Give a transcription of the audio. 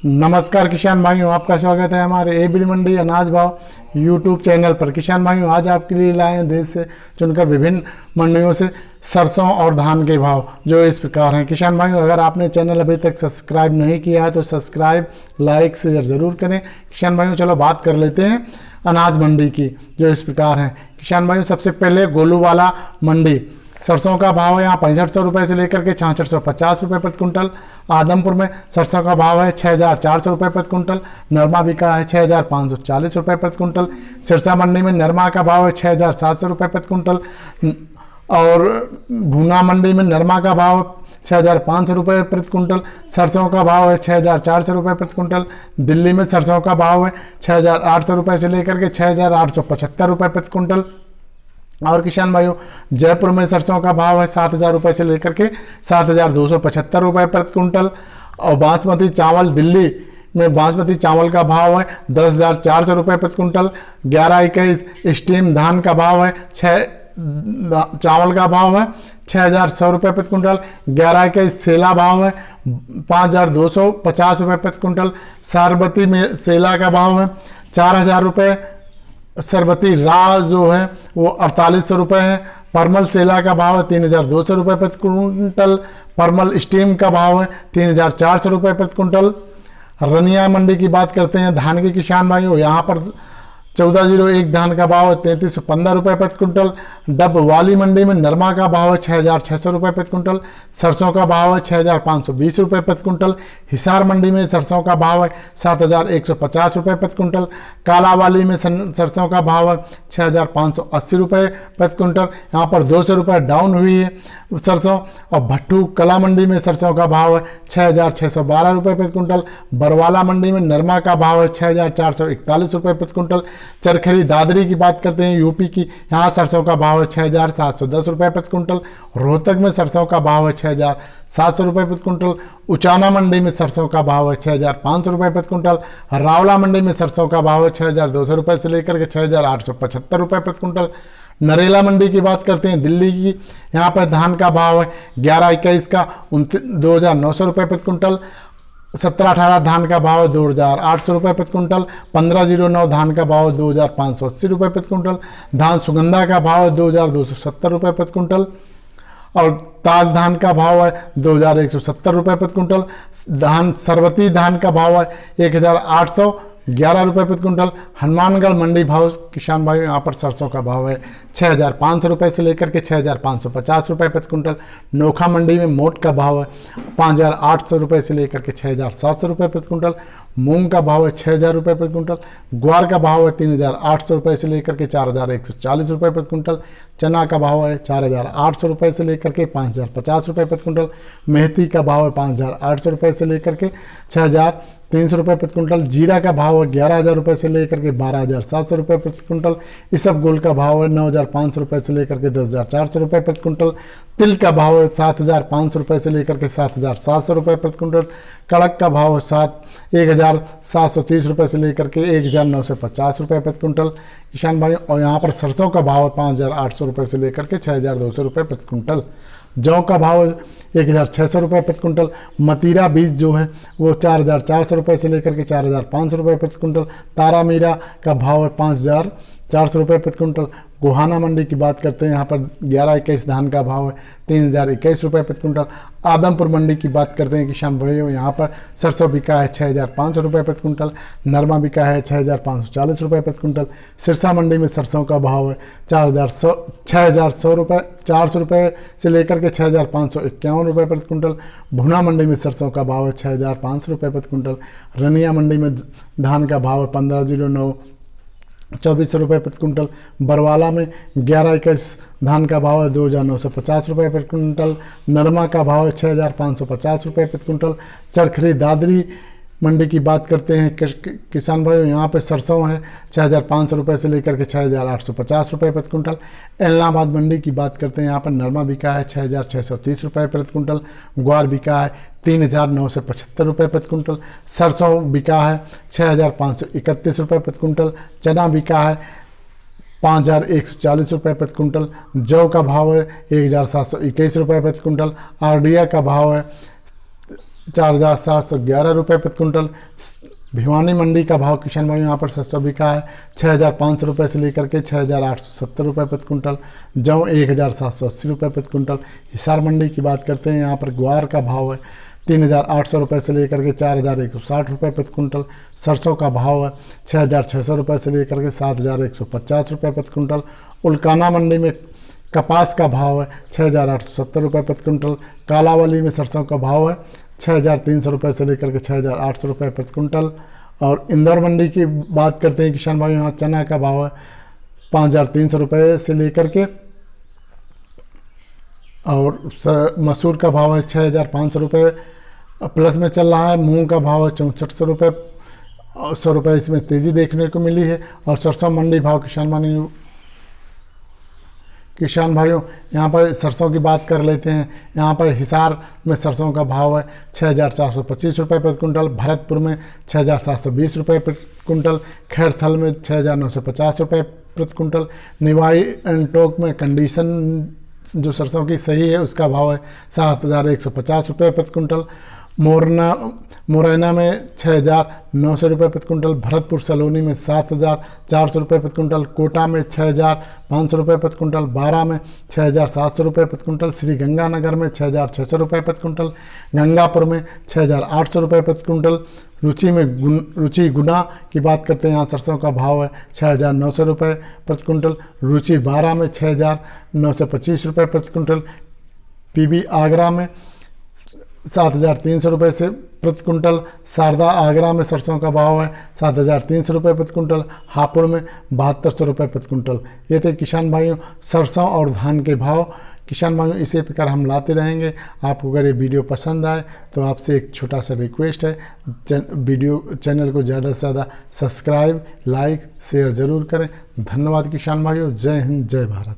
नमस्कार किसान भाइयों, आपका स्वागत है हमारे एबीडी मंडी अनाज भाव यूट्यूब चैनल पर। किसान भाइयों, आज आपके लिए लाए हैं देश से चुनकर विभिन्न मंडियों से सरसों और धान के भाव जो इस प्रकार हैं। किसान भाइयों, अगर आपने चैनल अभी तक सब्सक्राइब नहीं किया है तो सब्सक्राइब, लाइक, शेयर ज़रूर करें। किसान भाइयों, चलो बात कर लेते हैं अनाज मंडी की जो इस प्रकार हैं। किसान भाइयों, सबसे पहले गोलूवाला मंडी, सरसों का भाव है यहाँ 6500 रुपये से लेकर के 6650 रुपये प्रति कुंटल। आदमपुर में सरसों का भाव है 6400 रुपये प्रति कुंटल। नरमा बिका है 6540 रुपये प्रति कुंटल। सिरसा मंडी में नरमा का भाव है 6700 रुपये प्रति कुंटल और भूना मंडी में नरमा का भाव 6500 रुपये प्रति कुंटल। सरसों का भाव है 6400 रुपये प्रति कुंटल। दिल्ली में सरसों का भाव है 6800 रुपये से लेकर के 6875 रुपये प्रति कुंटल। और किसान भाइयों, जयपुर में सरसों का भाव है 7000 रुपये से लेकर के 7275 रुपये प्रति कुंटल। और बासमती चावल, दिल्ली में बासमती चावल का भाव है 10,400 रुपये प्रति कुंटल। 11-21 स्टीम धान का भाव है चावल का भाव है 6100 रुपये प्रति कुंटल। 11-21 सेला भाव है 5250 रुपये प्रति कुंटल। सरबती में सेला का भाव है 4000 रुपये। सरबती राह जो है वो 4800 रुपये है। परमल सेला का भाव है 3200 रुपये प्रति कुंटल। परमल स्टीम का भाव है 3400 रुपये प्रति कुंटल। रनिया मंडी की बात करते हैं धान के किसान भाइयों, यहाँ पर 1401 धान का भाव है 3315 रुपये प्रति कुंटल। डब वाली मंडी में नरमा का भाव है 6600 रुपये प्रति कुंटल। सरसों का भाव है 6520 रुपये प्रति कुंटल। हिसार मंडी में सरसों का भाव है 7150 रुपये प्रति कुंटल। कालावाली में सरसों का भाव है 6580 रुपये प्रति कुंटल। यहाँ पर 200 रुपये डाउन हुई है सरसों। और भट्टू कला मंडी में सरसों का भाव है 6612 रुपये प्रति कुंटल। बरवाला मंडी में नरमा का भाव है 6441 रुपये प्रति कुंटल। चरखरी दादरी की बात करते हैं यूपी की, यहाँ सरसों का भाव है 6710 रुपये प्रति कुंटल। रोहतक में सरसों का भाव है 6700 रुपये प्रति कुंटल। उचाना मंडी में सरसों का भाव है 6500 रुपये प्रति कुंटल। रावला मंडी में सरसों का भाव है 6200 रुपये से लेकर के 6875 रुपये प्रति कुंटल। नरेला मंडी की बात करते हैं दिल्ली की, यहाँ पर धान का भाव है 11-21 का 2900 रुपये प्रति कुंटल। 17-18 धान का भाव 2800 रुपये प्रति कुंटल। 1509 धान का भाव 2580 रुपये प्रति कुंटल। धान सुगंधा का भाव है 2270 रुपये प्रति कुंटल। और ताज धान का भाव है 2170 रुपये प्रति कुंटल। धान सरबती धान का भाव है 1811 रुपये प्रति कुंटल। हनुमानगढ़ मंडी भाव किसान भाई, यहाँ पर सरसों का भाव है 6500 रुपये से लेकर के 6550 रुपये प्रति कुंटल। नोखा मंडी में मोट का भाव है 5800 रुपये से लेकर के 6700 रुपये प्रति कुंटल। मूंग का भाव है 6000 रुपये प्रति कुंटल। ग्वार का भाव है 3800 रुपये से लेकर के 4140 रुपये प्रति कुंटल। चना का भाव है 4800 रुपये से लेकर के 5050 रुपये प्रति कुंटल। मेथी का भाव है 5800 रुपये से लेकर के 6300 रुपये प्रति कुंटल। जीरा का भाव है 11000 रुपये से लेकर के 12700 रुपये प्रति कुंटल। इसबगोल का भाव है 9500 रुपये से लेकर के 10400 रुपये प्रति कुंटल। तिल का भाव है 7500 रुपये से लेकर के 7700 रुपये प्रति कुंटल। कड़क का भाव है 1730 रुपये से लेकर के 1950 रुपये प्रति कुंटल किसान भाई। और यहाँ पर सरसों का भाव है 5800 रुपये से लेकर के 6200 रुपये प्रति कुंटल। जौ का भाव 1600 रुपये प्रति कुंटल। मतीरा बीज जो है वो 4400 रुपये से लेकर के 4500 रुपये प्रति कुंटल। तारा मीरा का भाव है 5400 रुपये प्रति कुंटल। गोहाना मंडी की बात करते हैं, यहाँ पर 11-21 धान का भाव है 3021 रुपये प्रति कुंटल। आदमपुर मंडी की बात करते हैं किसान भाइयों, यहाँ पर सरसों बिका है 6500 रुपये प्रति कुंटल। नरमा बिका है 6540 रुपये प्रति कुंटल। सिरसा मंडी में सरसों का भाव है 400 रुपये से लेकर के 6551 रुपये प्रति कुंटल। भुना मंडी में सरसों का भाव है 6500 रुपये प्रति कुंटल। रनिया मंडी में धान का भाव है 1509 2400 रुपये प्रति कुंटल। बरवाला में 11-21 धान का भाव है 2950 रुपये प्रति कुंटल। नरमा का भाव है 6550 रुपये प्रति कुंटल। चरखरी दादरी मंडी की बात करते हैं किसान भाइयों, यहाँ पे सरसों है 6500 रुपये से लेकर के 6850 रुपये प्रति कुंटल। इलाहाबाद मंडी की बात करते हैं, यहाँ पर नरमा बिका है 6630 रुपये प्रति कुंटल। ग्वार बिका है 3975 रुपये प्रति कुंटल। सरसों बिका है 6531 रुपये प्रति कुंटल। चना बिका है 5140 रुपये प्रति कुंटल। जौ का भाव है 1721 रुपये प्रति कुंटल। आरडिया का भाव है 4,711 रुपये प्रति कुंटल। भिवानी मंडी का भाव किसान भाई यहाँ पर सरसों बिका है 6,500 रुपये से लेकर के 6,870 रुपये प्रति कुंटल। जौ 1,780 रुपये प्रति कुंटल। हिसार मंडी की बात करते हैं, यहाँ पर ग्वार का भाव है 3,800 रुपये से लेकर के 4,160 रुपये प्रति कुंटल। सरसों का भाव है 6,600 रुपये से लेकर के 7,150 रुपये प्रति कुंटल। उल्काना मंडी में कपास का भाव है 6,870 रुपये प्रति कुंटल। कालावली में सरसों का भाव है 6,300 रुपये से लेकर के 6,800 रुपये प्रति कुंटल। और इंदौर मंडी की बात करते हैं किसान भाई, यहाँ चना का भाव है 5,300 रुपये से लेकर के, और मसूर का भाव है 6,500 रुपये प्लस में चल रहा है। मूंग का भाव है 6,400 रुपये, 100 रुपये इसमें तेज़ी देखने को मिली है। और सरसों मंडी भाव किसान भाइयों यहाँ पर सरसों की बात कर लेते हैं। यहाँ पर हिसार में सरसों का भाव है 6,425 रुपये प्रति कुंटल। भरतपुर में 6,720 रुपये प्रति कुंटल। खैरथल में 6,950 रुपये प्रति कुंटल। निवाई एंड टोक में कंडीशन जो सरसों की सही है उसका भाव है 7,150 रुपये प्रति कुंटल। मुरैना में 6,900 रुपये प्रति कुंटल। भरतपुर सलोनी में 7,400 रुपये प्रति कुंटल। कोटा में 6,500 रुपये प्रति कुंटल। बारा में 6,700 रुपये प्रति कुंटल। श्री गंगानगर में 6,600 रुपये प्रति कुंटल। गंगापुर में 6,800 रुपये प्रति कुंटल। रुचि गुना की बात करते हैं, यहाँ सरसों का भाव है 6,900 रुपये प्रति कुंटल। रुचि बारा में 6,925 रुपये प्रति कुंटल। PB आगरा में 7,300 रुपये से प्रति कुंटल। शारदा आगरा में सरसों का भाव है 7,300 रुपये प्रति कुंटल। हापुड़ में 7,200 रुपये प्रति कुंटल। ये थे किसान भाइयों सरसों और धान के भाव। किसान भाइयों इसी प्रकार हम लाते रहेंगे। आपको अगर ये वीडियो पसंद आए तो आपसे एक छोटा सा रिक्वेस्ट है, चैनल को ज़्यादा से ज़्यादा सब्सक्राइब, लाइक, शेयर ज़रूर करें। धन्यवाद किसान भाइयों। जय हिंद, जय भारत।